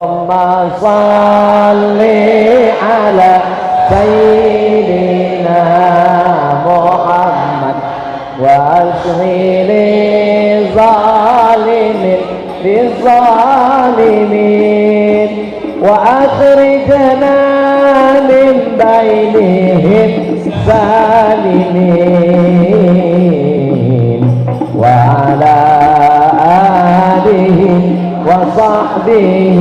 Allahumma salli ala sayyidina Muhammad wa ashghili zalimin bizalimin wa akhrijna min bainihim salimin wa ala alihi وصحبه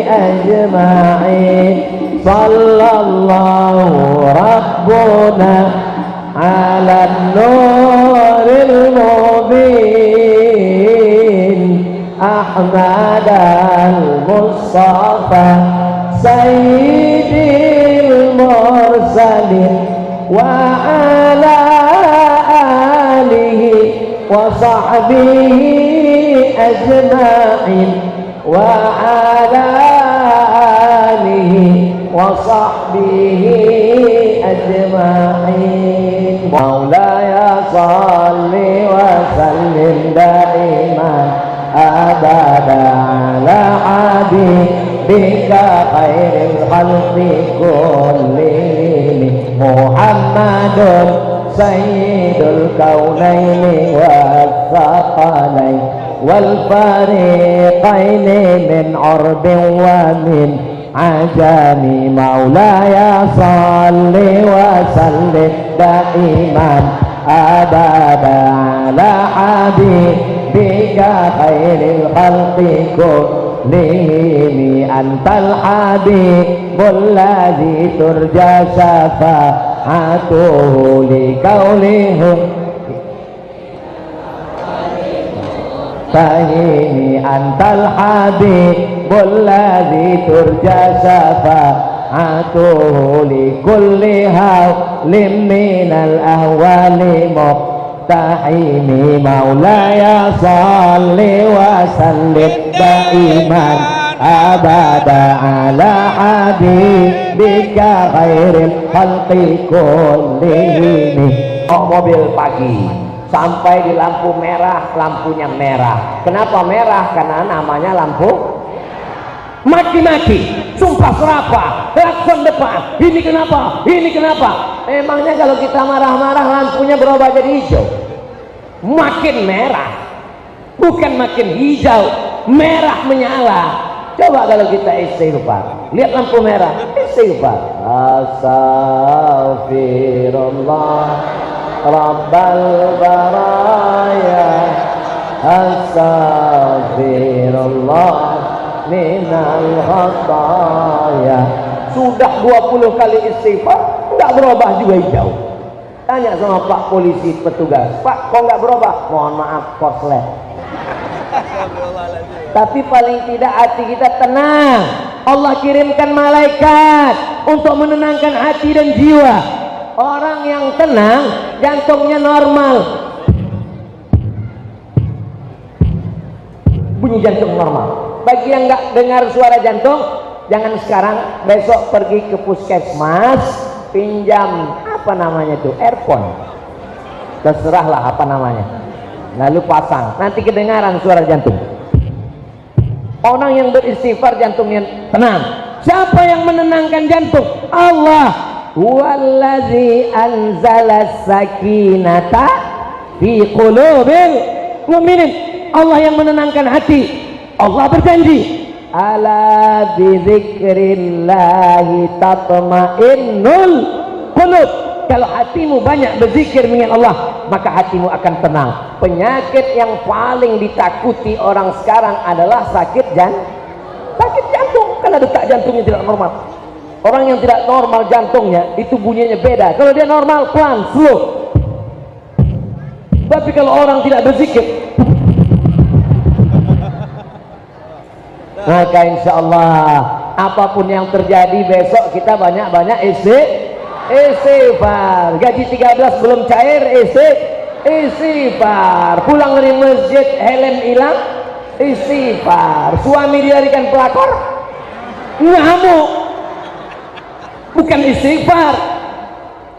أجمعين صلى الله ربنا على النور المبين أحمد المصطفى سيد المرسلين وعلى آله وصحبه أجمعين وعلى آله وصحبه أجمعين مولاي صل وسلم دائما أبدا على حبيبك خير الخلق كلهم محمد سيد الكونين والثقلين والفريقين من عرب ومن عجم مولاي صل وسلم دائما أبدا على حبيبك خير الخلق كلهم أنت الحبيب الذي ترجى شفاعته لكونه فهيني أنت الحبيب الذي ترجى شفاعته لكل هول من الأهوال مقتحم مولاي صل وسلم دائما أبدا على حبيبك خير الخلق كلهم. Mobil pagi sampai di lampu merah, lampunya merah. Kenapa merah? Karena namanya lampu maki-maki, sumpah serapah, klakson depan. Ini kenapa? Ini kenapa? Emangnya kalau kita marah-marah lampunya berubah jadi hijau? Makin merah, bukan makin hijau, merah menyala. Coba kalau kita istighfar, lihat lampu merah, istighfar. Astaghfirullah Rabbal baraya astaghfirullah minal khataya. Sudah 20 kali istighfar enggak berubah juga hijau. Tanya sama Pak polisi petugas, Pak kok enggak berubah? Mohon maaf korslet. Tapi paling tidak hati kita tenang. Allah kirimkan malaikat untuk menenangkan hati dan jiwa. Orang yang tenang, jantungnya normal. Bunyi jantung normal. Bagi yang nggak dengar suara jantung, jangan sekarang, besok pergi ke puskesmas, pinjam apa namanya tuh, earphone. Terserahlah apa namanya. Lalu pasang, nanti kedengaran suara jantung. Orang yang beristighfar jantungnya tenang. Siapa yang menenangkan jantung? Allah. Wallazi anzala sakinata fi qulubil mu'minin. Allah yang menenangkan hati. Allah berjanji, ala bizikrillahi tatma'innul qulub. Kalau hatimu banyak berzikir mengingat Allah, maka hatimu akan tenang. Penyakit yang paling ditakuti orang sekarang adalah sakit jantung, karena detak jantungnya tidak normal. Orang yang tidak normal jantungnya itu bunyinya beda. Kalau dia normal pelan, slow. Tapi kalau orang tidak berzikir, maka insya Allah apapun yang terjadi besok kita banyak-banyak istighfar. Gaji 13 belum cair, istighfar. Pulang dari masjid helm hilang, istighfar. Suami dilarikan pelakor, ngamuk, bukan istighfar.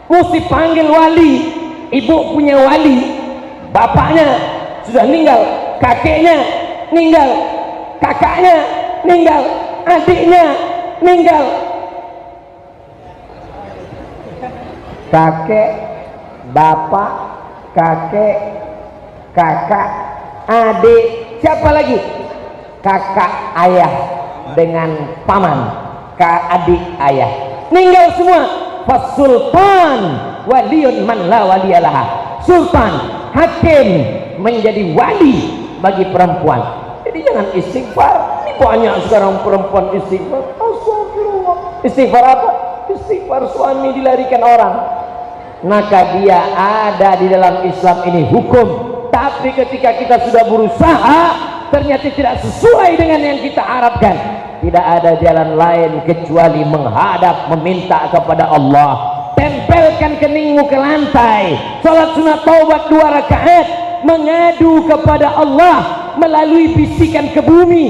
Mesti panggil wali. Ibu punya wali, bapaknya sudah meninggal, kakeknya meninggal, kakaknya ninggal, adiknya ninggal, kakek, bapak, kakek, kakak, adik, siapa lagi? Kakak ayah dengan paman, adik ayah, ninggal semua. Fasultan waliyun man la waliyalaha. Sultan, hakim menjadi wali bagi perempuan. Jadi jangan istighfar. Ini banyak sekarang perempuan istighfar. Astagfirullah. Istighfar apa? Istighfar suami dilarikan orang. Maka dia ada di dalam Islam ini hukum. Tapi ketika kita sudah berusaha ternyata tidak sesuai dengan yang kita harapkan, tidak ada jalan lain kecuali menghadap, meminta kepada Allah. Tempelkan keningmu ke lantai, salat sunat taubat 2 rakaat, mengadu kepada Allah melalui bisikan ke bumi,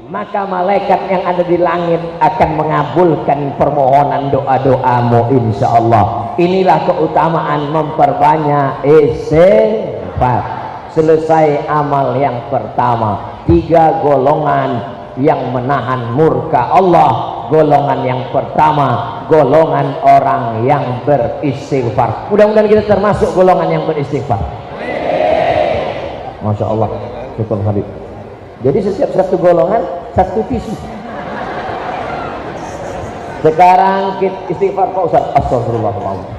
maka malaikat yang ada di langit akan mengabulkan permohonan doa-doamu insyaallah. Inilah keutamaan memperbanyak istighfar. Selesai amal yang pertama. 3 golongan yang menahan murka Allah. Golongan yang pertama, golongan orang yang beristighfar. Mudah-mudahan kita termasuk golongan yang beristighfar. Masya Allah, syukur Habib. Jadi setiap satu golongan satu tisu. Sekarang kita istighfar Pak Ustaz. Astagfirullahaladzim.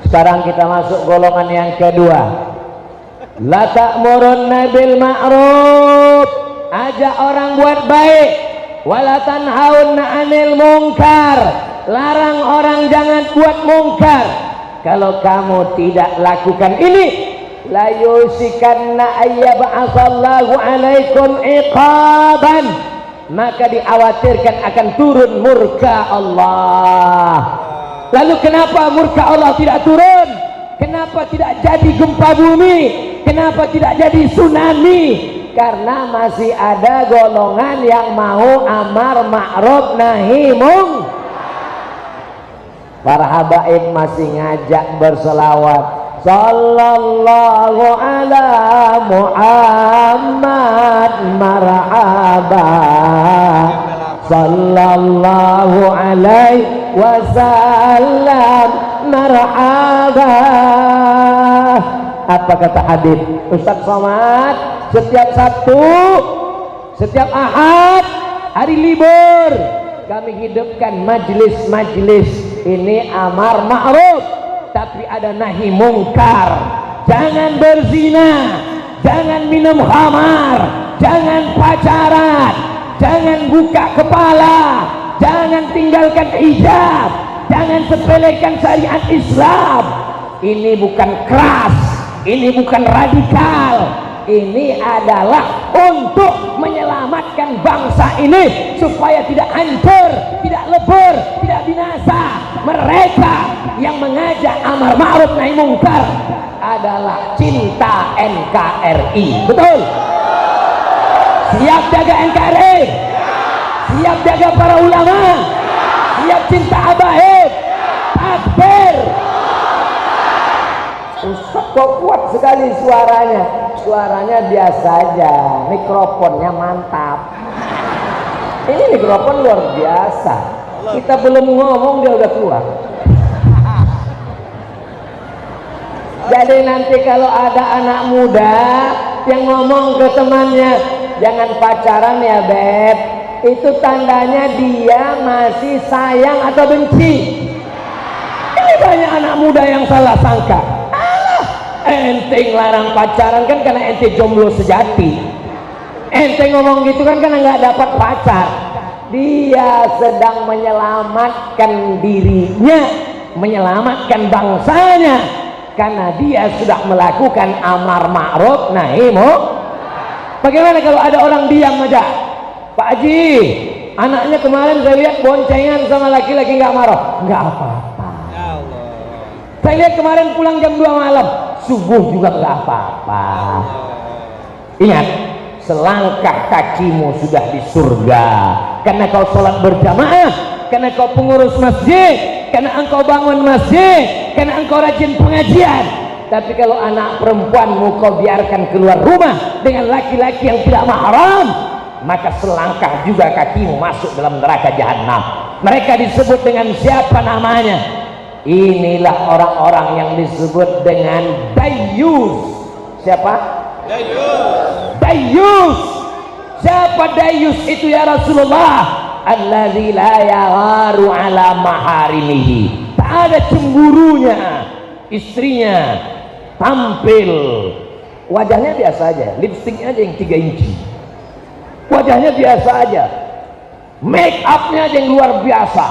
Sekarang kita masuk golongan yang kedua. La ta'murunna bil ma'ruf, ajak orang buat baik. Wala tanhaunna 'anil munkar, larang orang jangan buat mungkar. Kalau kamu tidak lakukan ini, la yusikanna ayyab'atsallahu 'alaikum iqaban, maka dikhawatirkan akan turun murka Allah. Lalu kenapa murka Allah tidak turun? Kenapa tidak jadi gempa bumi? Kenapa tidak jadi tsunami? Karena masih ada golongan yang mau amar ma'ruf nahi munkar. Para habaib masih ngajak berselawat. Sallallahu ala Muhammad marhaba, sallallahu alaihi wasallam marhaba. Apa kata Habib Ustaz Somad? Setiap Sabtu, setiap Ahad, hari libur, kami hidupkan majelis-majelis ini amar ma'ruf, tapi ada nahi mungkar. Jangan berzina, jangan minum khamar, jangan pacaran, jangan buka kepala, jangan tinggalkan hijab, jangan sepelekan syariat Islam. Ini bukan keras, ini bukan radikal, ini adalah untuk menyelamatkan bangsa ini supaya tidak hancur, tidak lebur, tidak binasa. Mereka yang mengajak amar ma'ruf nahi mungkar adalah cinta NKRI. Betul? Siap jaga NKRI? Siap jaga para ulama? Siap cinta habaib? Takbir! Ustaz kok kuat sekali suaranya. Suaranya biasa aja, mikrofonnya mantap. Ini mikrofon luar biasa. Kita belum ngomong dia udah keluar. Jadi nanti kalau ada anak muda yang ngomong ke temannya, jangan pacaran ya Beb, itu tandanya dia masih sayang atau benci. Ini banyak anak muda yang salah sangka. Ente larang pacaran kan karena ente jomblo sejati. Ente ngomong gitu kan karena nggak dapat pacar. Dia sedang menyelamatkan dirinya, menyelamatkan bangsanya, karena dia sudah melakukan amar ma'ruf nahi munkar. Bagaimana kalau ada orang diam aja? Pak Haji, anaknya kemarin saya lihat boncengan sama laki-laki nggak marah, nggak apa-apa. Saya lihat kemarin pulang jam 2 malam, subuh juga nggak apa-apa. Ingat, selangkah kakimu sudah di surga karena kau sholat berjamaah, karena kau pengurus masjid, karena engkau bangun masjid, karena engkau rajin pengajian. Tapi kalau anak perempuanmu kau biarkan keluar rumah dengan laki-laki yang tidak mahram, maka selangkah juga kakimu masuk dalam neraka jahanam. Mereka disebut dengan siapa namanya? Inilah orang-orang yang disebut dengan dayus. Siapa? Dayus. Siapa dayus itu ya Rasulullah? Allazi la yagharu ala maharimihi. Tak ada cemburunya. Istrinya tampil, wajahnya biasa aja, lipstiknya aja yang 3 inci, wajahnya biasa aja, make upnya aja yang luar biasa,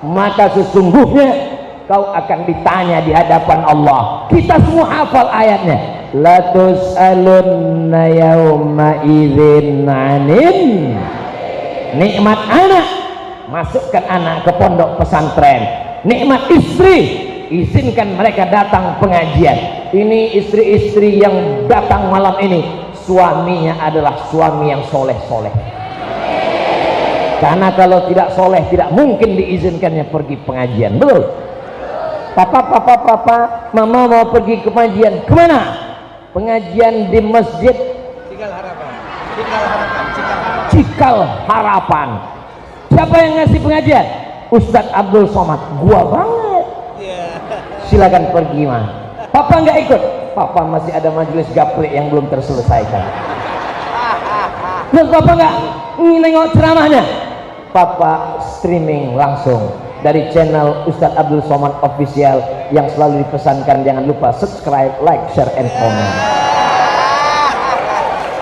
maka sesungguhnya kau akan ditanya di hadapan Allah. Kita semua hafal ayatnya, la tus'alunna yawma idzin 'anin nikmat anak. Masukkan anak ke pondok pesantren. Nikmat istri, izinkan mereka datang pengajian. Ini istri-istri yang datang malam ini, suaminya adalah suami yang soleh-soleh. Karena kalau tidak soleh tidak mungkin diizinkannya pergi pengajian. Betul? Papa, mama mau pergi ke pengajian. Kemana? Pengajian di masjid Cikal Harapan. Siapa yang ngasih pengajian? Ustadz Abdul Somad. Gua banget. Silakan pergi mah. Papa nggak ikut. Papa masih ada majelis gaplek yang belum terselesaikan. Terus papa nggak nengok ceramahnya. Papa streaming langsung dari channel Ustadz Abdul Somad Official yang selalu dipesankan, jangan lupa subscribe, like, share, and comment.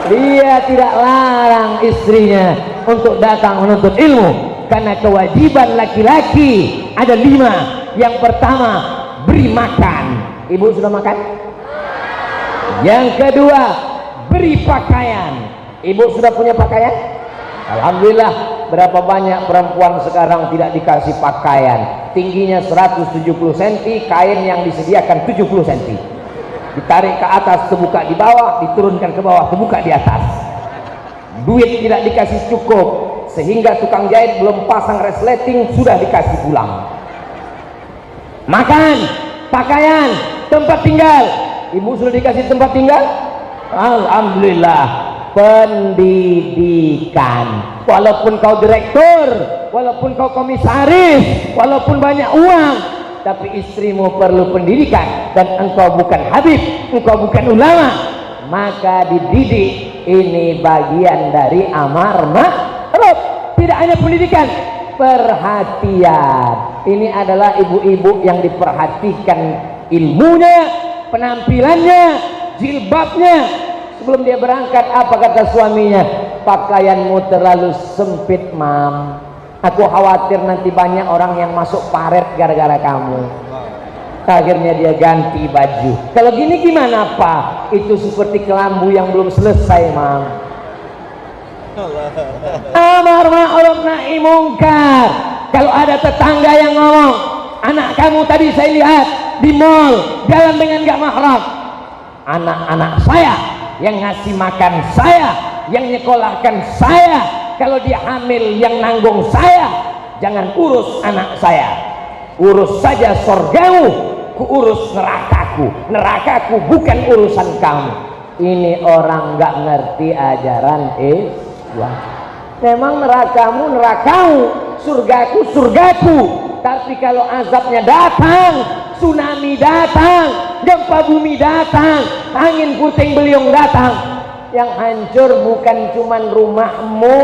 Dia tidak larang istrinya untuk datang menuntut ilmu, karena kewajiban laki-laki ada 5. Yang pertama, beri makan. Ibu sudah makan? Yang kedua, beri pakaian. Ibu sudah punya pakaian? Alhamdulillah. Berapa banyak perempuan sekarang tidak dikasih pakaian? Tingginya 170 cm, kain yang disediakan 70 cm. Ditarik ke atas, terbuka di bawah, diturunkan ke bawah, terbuka di atas. Duit tidak dikasih cukup, sehingga tukang jahit belum pasang resleting sudah dikasih pulang. Makan, pakaian, tempat tinggal. Ibu sudah dikasih tempat tinggal? Alhamdulillah. Pendidikan. Walaupun kau direktur, walaupun kau komisaris, walaupun banyak uang, tapi istrimu perlu pendidikan, dan engkau bukan habib, engkau bukan ulama, maka dididik. Ini bagian dari amar ma'ruf. Tidak hanya pendidikan, perhatian. Ini adalah ibu-ibu yang diperhatikan ilmunya, penampilannya, jilbabnya. Sebelum dia berangkat, apa kata suaminya? Pakaianmu terlalu sempit, mam. Aku khawatir nanti banyak orang yang masuk paret gara-gara kamu. Akhirnya dia ganti baju. Kalau gini gimana, Pak? Itu seperti kelambu yang belum selesai, mam. Amar ma'ruf nahi mungkar. Kalau ada tetangga yang ngomong, anak kamu tadi saya lihat di mall jalan dengan gak mahram. Anak-anak saya yang ngasih makan saya, yang nyekolahkan saya, kalau dia hamil yang nanggung saya. Jangan urus anak saya, urus saja sorgamu, kuurus nerakaku. Nerakaku bukan urusan kamu. Ini orang nggak ngerti ajaran Islam. Memang nerakamu nerakamu, surgaku surgaku. Tapi kalau azabnya datang, tsunami datang, gempa bumi datang, angin puting beliung datang, yang hancur bukan cuman rumahmu.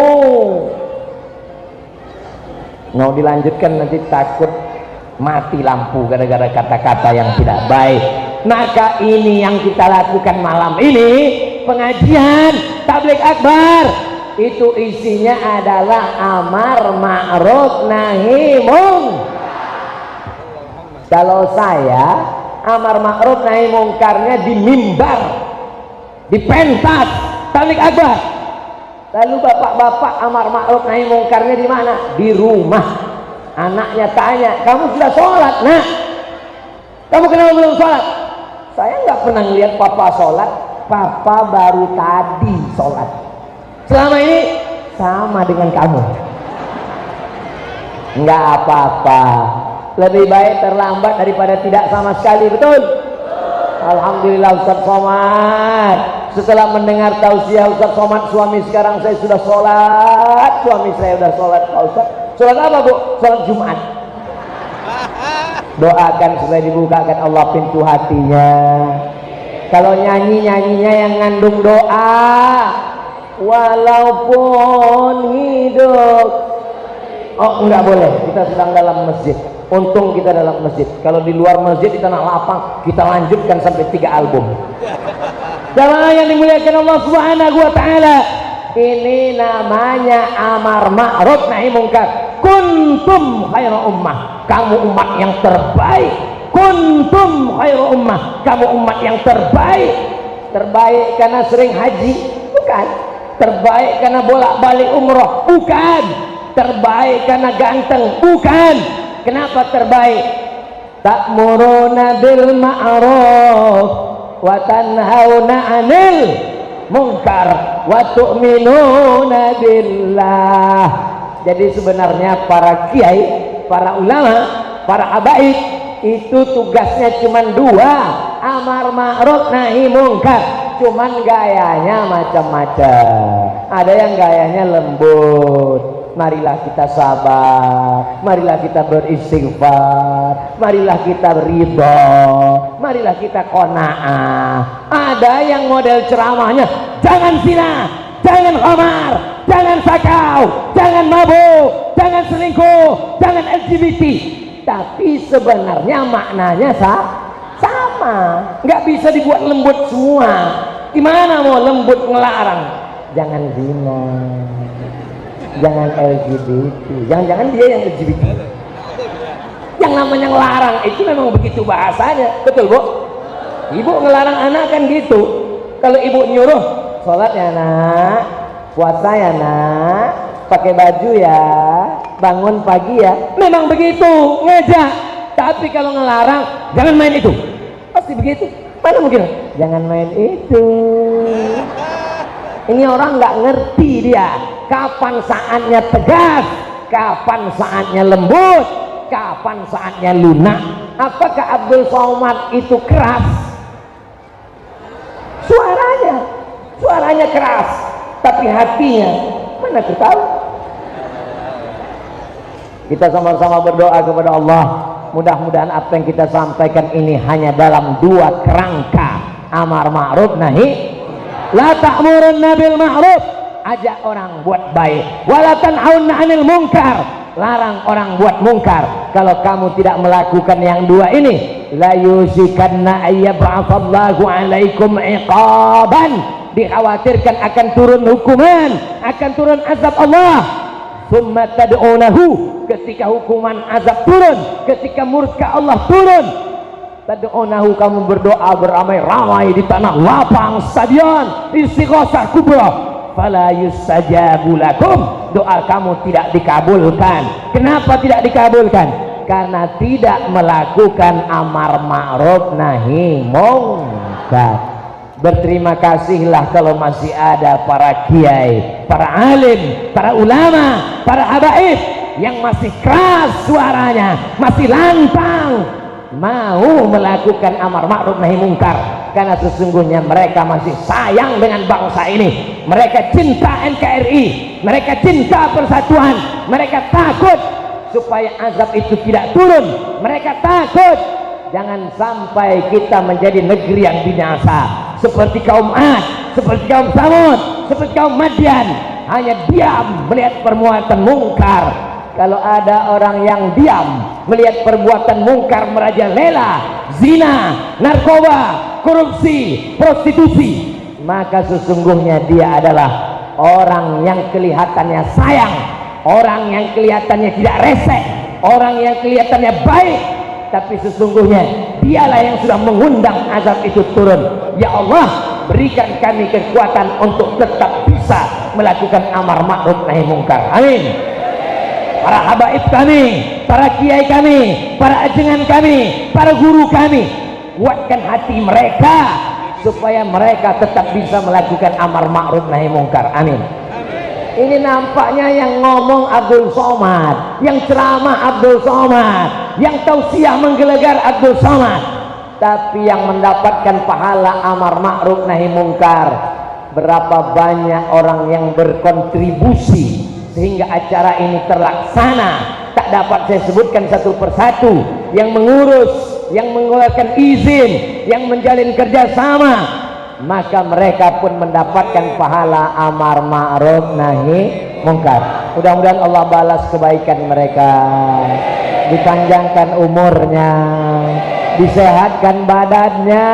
Mau dilanjutkan nanti takut mati lampu gara-gara kata-kata yang tidak baik. Maka ini yang kita lakukan malam ini, pengajian tabligh akbar. Itu isinya adalah amar ma'ruf nahi mungkar. Kalau saya, amar ma'ruf nahi mungkarnya di mimbar, di pentas tabligh akbar. Lalu bapak-bapak amar ma'ruf nahi mungkarnya di mana? Di rumah. Anaknya tanya, kamu sudah sholat, nak? Kamu kenapa belum sholat? Saya nggak pernah lihat papa sholat. Papa baru tadi sholat. Selama ini sama dengan kamu. Nggak apa-apa. Lebih baik terlambat daripada tidak sama sekali, betul? Alhamdulillah Ustaz Somad. Setelah mendengar tausiah Ustaz Somad, suami sekarang saya sudah sholat. Suami saya sudah sholat Pak Ustaz. Sholat apa Bu? Sholat Jumat. Doakan supaya dibukakan Allah pintu hatinya. Kalau nyanyi-nyanyinya yang ngandung doa. Walaupun hidup. Oh enggak boleh, kita sedang dalam masjid. Untung kita dalam masjid. Kalau di luar masjid di tanah lapang, kita lanjutkan sampai 3 album. Jamaah yang dimuliakan Allah Subhanahu wa taala, ini namanya amar ma'ruf nahi mungkar. Kuntum khairu ummah, kamu umat yang terbaik. Kuntum khairu ummah, kamu umat yang terbaik. Terbaik karena sering haji? Bukan. Terbaik karena bolak-balik umroh? Bukan. Terbaik karena ganteng? Bukan. Kenapa terbaik? Ta'muruna bil ma'ruf wa tanhauna 'anil munkar wa tu'minuna billah. Jadi sebenarnya para kiai, para ulama, para habaib itu tugasnya cuma 2, amar ma'ruf nahi munkar. Cuman gayanya macam-macam. Ada yang gayanya lembut. Marilah kita sabar, marilah kita beristighfar, marilah kita ridho, marilah kita qanaah. Ada yang model ceramahnya, jangan zina, jangan khamar, jangan sakau, jangan mabuk, jangan selingkuh, jangan LGBT. Tapi sebenarnya maknanya sama, nggak bisa dibuat lembut semua. Gimana mau lembut ngelarang? Jangan zina, jangan LGBT, jangan-jangan dia yang LGBT. Yang namanya ngelarang itu memang begitu bahasanya, betul Bu? Ibu ngelarang anak kan gitu. Kalau ibu nyuruh, sholat ya nak, puasa ya nak, pakai baju ya, bangun pagi ya, memang begitu ngejak. Tapi kalau ngelarang, jangan main itu, pasti begitu. Mana mungkin? Jangan main itu. Ini orang nggak ngerti dia. Kapan saatnya tegas, kapan saatnya lembut, kapan saatnya lunak. Apakah Abdul Somad itu keras? Suaranya keras, tapi hatinya mana kita tahu. Kita sama-sama berdoa kepada Allah, mudah-mudahan apa yang kita sampaikan ini hanya dalam 2 kerangka, amar ma'ruf nahi. La ta'murunna bil ma'ruf, ajak orang buat baik, wala tanhauna 'anil munkar, larang orang buat mungkar. Kalau kamu tidak melakukan yang 2 ini, la yusikanna ayyab'atsallahu 'alaikum iqaban, dikhawatirkan akan turun hukuman, akan turun azab Allah. Summa tad'unahu, ketika hukuman azab turun, ketika murka Allah turun, tad'unahu, kamu berdoa beramai-ramai di tanah lapang stadion Istighosah Kubra, fala yustajabu lakum, doa kamu tidak dikabulkan. Kenapa tidak dikabulkan? Karena tidak melakukan amar ma'ruf nahi munkar. Berterima kasihlah kalau masih ada para kiai, para alim, para ulama, para habaib yang masih keras suaranya, masih lantang, mau melakukan amar ma'ruf nahi munkar. Karena sesungguhnya mereka masih sayang dengan bangsa ini, mereka cinta NKRI, mereka cinta persatuan, mereka takut supaya azab itu tidak turun, mereka takut jangan sampai kita menjadi negeri yang binasa seperti kaum Ad, seperti kaum Samud, seperti kaum Madian, hanya diam melihat perbuatan mungkar. Kalau ada orang yang diam melihat perbuatan mungkar merajalela, zina, narkoba, korupsi, prostitusi, maka sesungguhnya dia adalah orang yang kelihatannya sayang, orang yang kelihatannya tidak resek, orang yang kelihatannya baik, tapi sesungguhnya dialah yang sudah mengundang azab itu turun. Ya Allah, berikan kami kekuatan untuk tetap bisa melakukan amar ma'ruf nahi munkar. Amin. Para habaib kami, para kiai kami, para ajengan kami, para guru kami, kuatkan hati mereka supaya mereka tetap bisa melakukan amar ma'ruf nahi munkar. Amin. Ini nampaknya yang ngomong Abdul Somad, yang ceramah Abdul Somad, yang tausiah menggelegar Abdul Somad. tapi yang mendapatkan pahala amar ma'ruf nahi mungkar. Berapa banyak orang yang berkontribusi sehingga acara ini terlaksana, tak dapat saya sebutkan satu persatu, yang mengurus, yang mengeluarkan izin, yang menjalin kerjasama, maka mereka pun mendapatkan pahala amar ma'ruf nahi mungkar. Mudah-mudahan Allah balas kebaikan mereka, dipanjangkan umurnya, disehatkan badannya,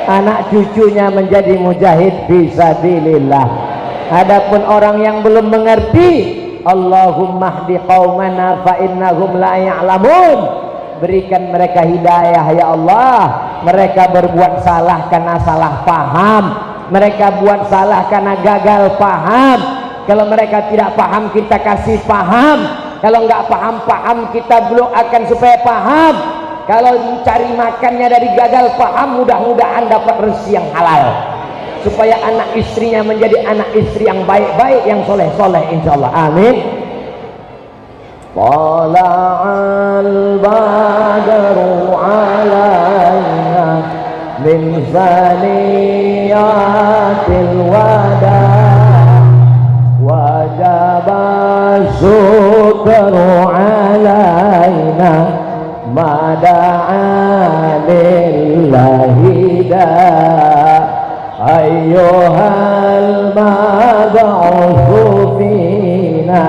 anak cucunya menjadi mujahid fisabilillah. Adapun orang yang belum mengerti, Allahumma hdi qaumana fa innahum la ya'lamun, berikan mereka hidayah ya Allah. Mereka berbuat salah karena salah paham, mereka buat salah karena gagal paham. Kalau mereka tidak paham, kita kasih paham. Kalau nggak paham kita belum akan supaya paham. Kalau mencari makannya dari gagal paham, mudah-mudahan dapat rezeki yang halal, supaya anak istrinya menjadi anak istri yang baik-baik, yang soleh-soleh insyaallah. Amin. Tala'al badru alaina min zaniyatil wada wajaba syukru alaina mada'a lillahi da ayyuhal mab'utsu fina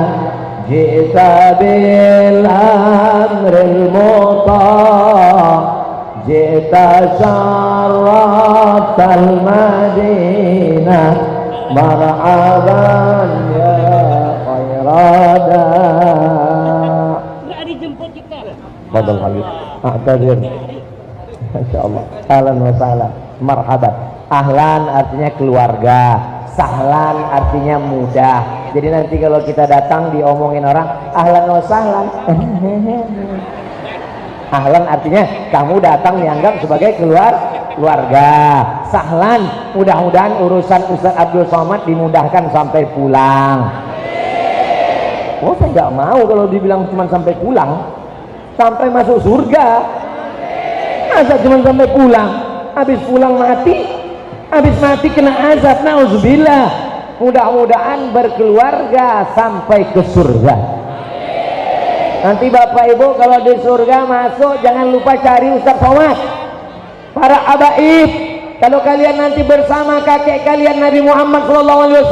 ji'ta bil amril muta' ji'ta syarratal madinah marhaban ya khairada. Enggak dijemput kita. Fadal Habib. Aktadir. Masyaallah. Ahlan wa sahlan. Marhaban. Ahlan artinya keluarga, sahlan artinya mudah. Jadi nanti kalau kita datang diomongin orang ahlan wa sahlan. Ahlan artinya kamu datang dianggap sebagai keluarga. Sahlan, mudah-mudahan urusan Ustaz Abdul Somad dimudahkan sampai pulang. Oh, saya nggak mau kalau dibilang cuma sampai pulang, sampai masuk surga. Masa cuma sampai pulang? Habis pulang mati, habis mati kena azab. Nauzubillah. Mudah-mudahan berkeluarga sampai ke surga. Nanti Bapak Ibu kalau di surga masuk, jangan lupa cari Ustaz Somad. Para habaib, kalau kalian nanti bersama kakek kalian Nabi Muhammad SAW,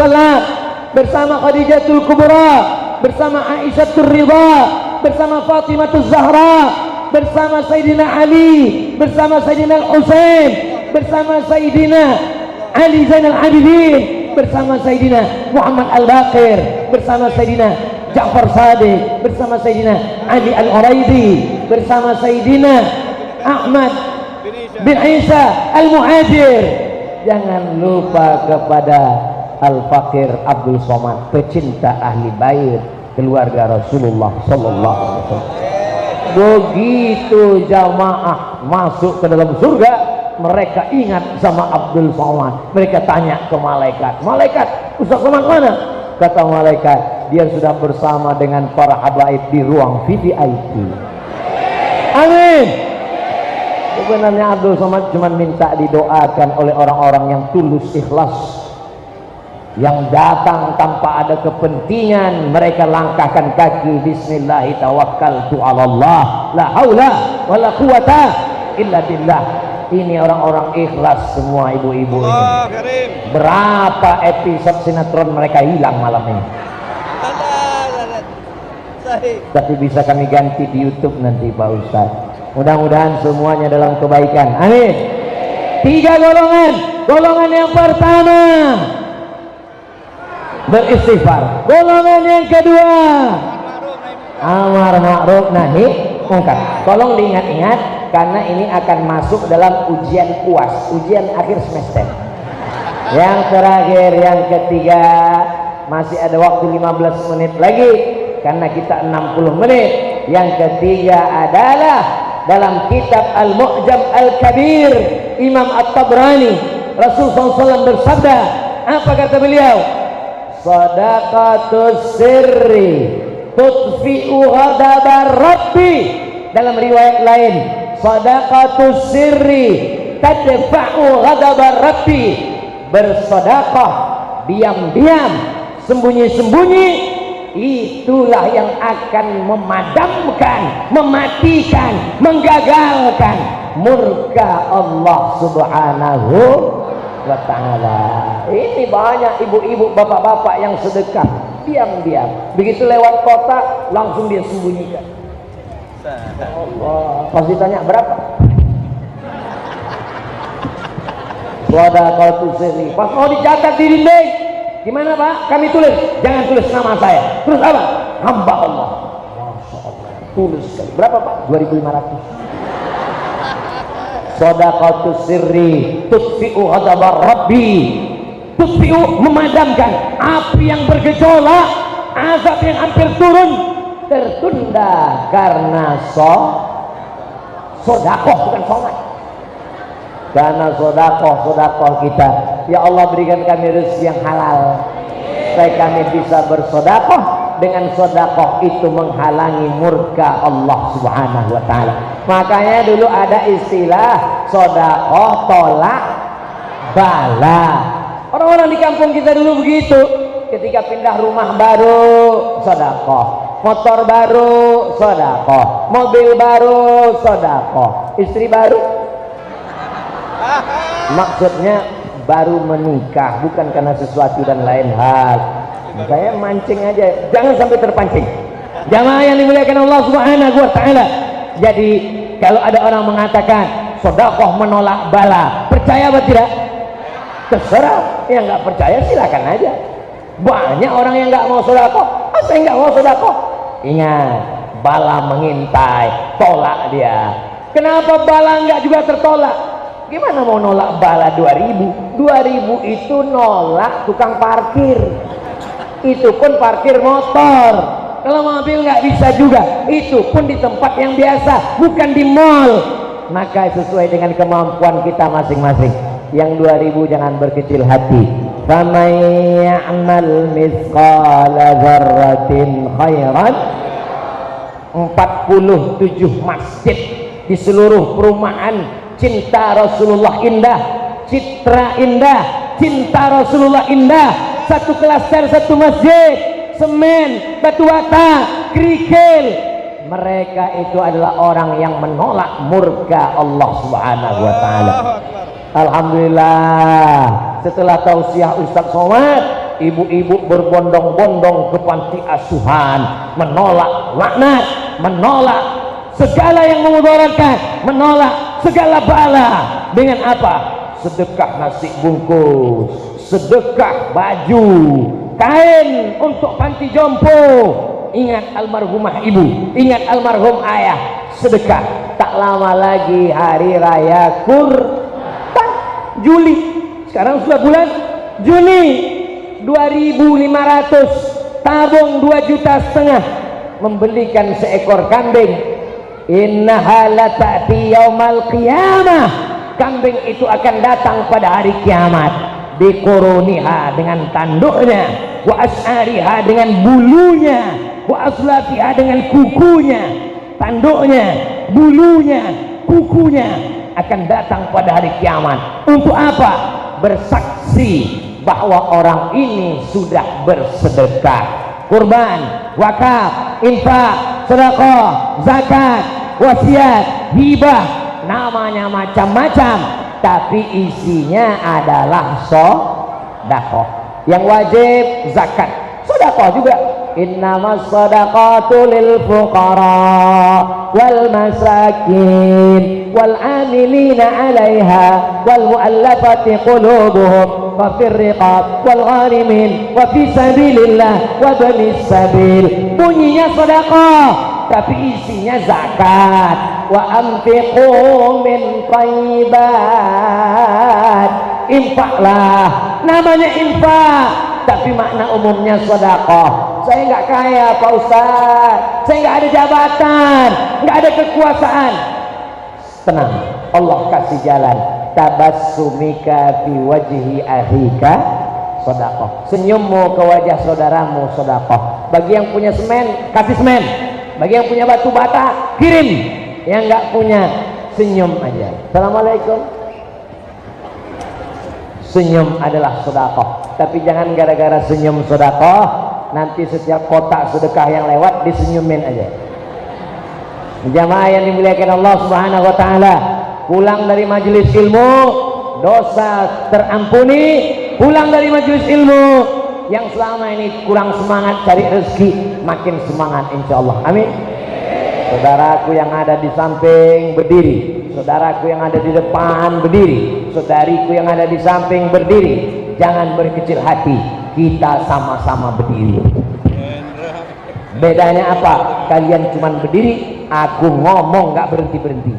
bersama Khadijatul Kubra, bersama Aisyah Ridha, bersama Fatimah Zahra, bersama Sayyidina Ali, bersama Sayyidina Al-Husain, bersama Sayyidina Ali Zainal Abidin, bersama Sayyidina Muhammad Al-Baqir, bersama Sayyidina Ja'far Sadiq, bersama Sayyidina Ali Al-Uraidi, bersama Sayyidina Ahmad bin Isa Al-Muhajir. Jangan lupa kepada Al-Fakir Abdul Somad, pecinta ahli bait keluarga Rasulullah sallallahu alaihi wasallam. Begitu jamaah masuk ke dalam surga, mereka ingat sama Abdul Somad. Mereka tanya ke malaikat, "Malaikat, Ustaz Somad mana?" Kata malaikat, "Dia sudah bersama dengan para habaib di ruang VIP." Amin. Sebenarnya Abdul Somad cuma minta didoakan oleh orang-orang yang tulus ikhlas, yang datang tanpa ada kepentingan. Mereka langkahkan kaki, bismillah tawakkaltu 'ala Allah la haula wala quwata illa billah. Ini orang-orang ikhlas semua ibu-ibu ini. Berapa episode sinetron mereka hilang malam ini. Tapi bisa kami ganti di YouTube nanti Pak Ustaz. Mudah-mudahan semuanya dalam kebaikan. Amin. 3 golongan. Golongan yang pertama beristighfar. Golongan yang kedua amar ma'ruf nahi mungkar. Tolong diingat-ingat karena ini akan masuk dalam ujian UAS, ujian akhir semester. Yang terakhir, yang ketiga, masih ada waktu 15 menit lagi karena kita 60 menit. Yang ketiga adalah dalam kitab Al-Mu'jam Al-Kabir Imam At-Tabrani. Rasulullah SAW bersabda, apa kata beliau? Sadaqatus sirri tutfi'u ghadabar rabbi. Dalam riwayat lain, Shadaqatus sirri tadfa'u ghadabar rabbi. Bersedekah diam-diam, sembunyi-sembunyi, itulah yang akan memadamkan, mematikan, menggagalkan murka Allah Subhanahu wa ta'ala. Ini banyak ibu-ibu, bapak-bapak yang sedekah diam-diam, begitu lewat kota langsung dia sembunyikan. Allah, pas ditanya berapa, Shadaqatus sirri, pas mau dicatat di dinding, gimana Pak? Kami tulis, jangan tulis nama saya. Terus apa? Hamba Allah. Masya Allah, tulis sekali. Berapa Pak? 2.500. Shadaqatus sirri tutfi'u ghadabar rabbi. Tutfi'u, memadamkan api yang bergejolak, azab yang hampir turun, tertunda karena sodakoh, bukan sholat. Karena sodakoh kita, ya Allah berikan kami rezeki yang halal supaya kami bisa bersodakoh. Dengan sodakoh itu menghalangi murka Allah Subhanahu wa ta'ala. Makanya dulu ada istilah sodakoh tolak bala. Orang-orang di kampung kita dulu begitu, ketika pindah rumah baru sodakoh, motor baru sodakoh, mobil baru sodakoh, istri baru, maksudnya baru menikah, bukan karena sesuatu dan lain hal. Saya mancing aja, jangan sampai terpancing. Jamaah yang dimuliakan Allah Subhanahu wa ta'ala. Jadi kalau ada orang mengatakan sedekah menolak bala, percaya apa tidak? Terserah, yang nggak percaya silakan aja. Banyak orang yang nggak mau sedekah, saya nggak mau sedekah. Ingat, bala mengintai, tolak dia. Kenapa bala nggak juga tertolak? Gimana mau nolak bala 2000? 2000 itu nolak tukang parkir. Itu pun parkir motor. Kalau mobil nggak bisa juga. Itu pun di tempat yang biasa, bukan di mall. Maka sesuai dengan kemampuan kita masing-masing. Yang 2000 jangan berkecil hati. Faman ya'mal mithqala dzarratin khairan. 47 masjid di seluruh perumahan cinta Rasulullah indah, citra indah, cinta Rasulullah indah, satu klaster, satu masjid, semen, batu bata, kerikil. Mereka itu adalah orang yang menolak murka Allah Subhanahu wa ta'ala. Alhamdulillah, setelah tausiah Ustaz Somad, ibu-ibu berbondong-bondong ke panti asuhan, menolak laknat, menolak segala yang memudaratkan, menolak segala bala. Dengan apa? Sedekah nasi bungkus, sedekah baju, kain untuk panti jompo. Ingat almarhumah ibu, ingat almarhum ayah, sedekah. Tak lama lagi hari raya Kurban, Juli. Sekarang sudah bulan Juni. 2.500 tabung 2,5 juta membelikan seekor kambing. Innaha la ta'ti yaumal qiyamah. Kambing itu akan datang pada hari kiamat. Biquruniha, dengan tanduknya, wa as'ariha, dengan bulunya, wa aslafiha, dengan kukunya. Tanduknya, bulunya, kukunya akan datang pada hari kiamat. Untuk apa? Bersaksi bahwa orang ini sudah bersedekah. Kurban, wakaf, infak, sedekah, zakat, wasiat, hibah, namanya macam-macam, tapi isinya adalah sedekah. Yang wajib zakat, sedekah juga. Innamas sadaqatu lil fuqara wal masakin wal amilina 'alaiha wal mu'allafati qulubuhum wa fir riqab wal gharimin wa fi sabilillah wa banis sabil. Bunyinya sedekah tapi isinya zakat. Wa anfiqu min thayyibat, infaklah, namanya infak tapi makna umumnya sedekah. Saya nggak kaya Pak Ustaz, saya nggak ada jabatan, nggak ada kekuasaan. Tenang, Allah kasih jalan. Tabassumika fi wajhi akhika sedekah. Senyummu ke wajah saudaramu sedekah. Bagi yang punya semen, kasih semen. Bagi yang punya batu bata, kirim. Yang nggak punya, senyum aja. Assalamualaikum. Senyum adalah sedekah, tapi jangan gara-gara senyum sedekah nanti setiap kotak sedekah yang lewat disenyumin aja. Jamaah yang dimuliakan Allah Subhanahu wa taala, pulang dari majelis ilmu dosa terampuni, pulang dari majelis ilmu yang selama ini kurang semangat cari rezeki makin semangat insyaallah. Amin. Saudaraku yang ada di samping berdiri, saudaraku yang ada di depan berdiri, saudariku yang ada di samping berdiri, jangan berkecil hati, kita sama-sama berdiri. Bedanya apa? Kalian cuman berdiri, aku ngomong nggak berhenti-berhenti.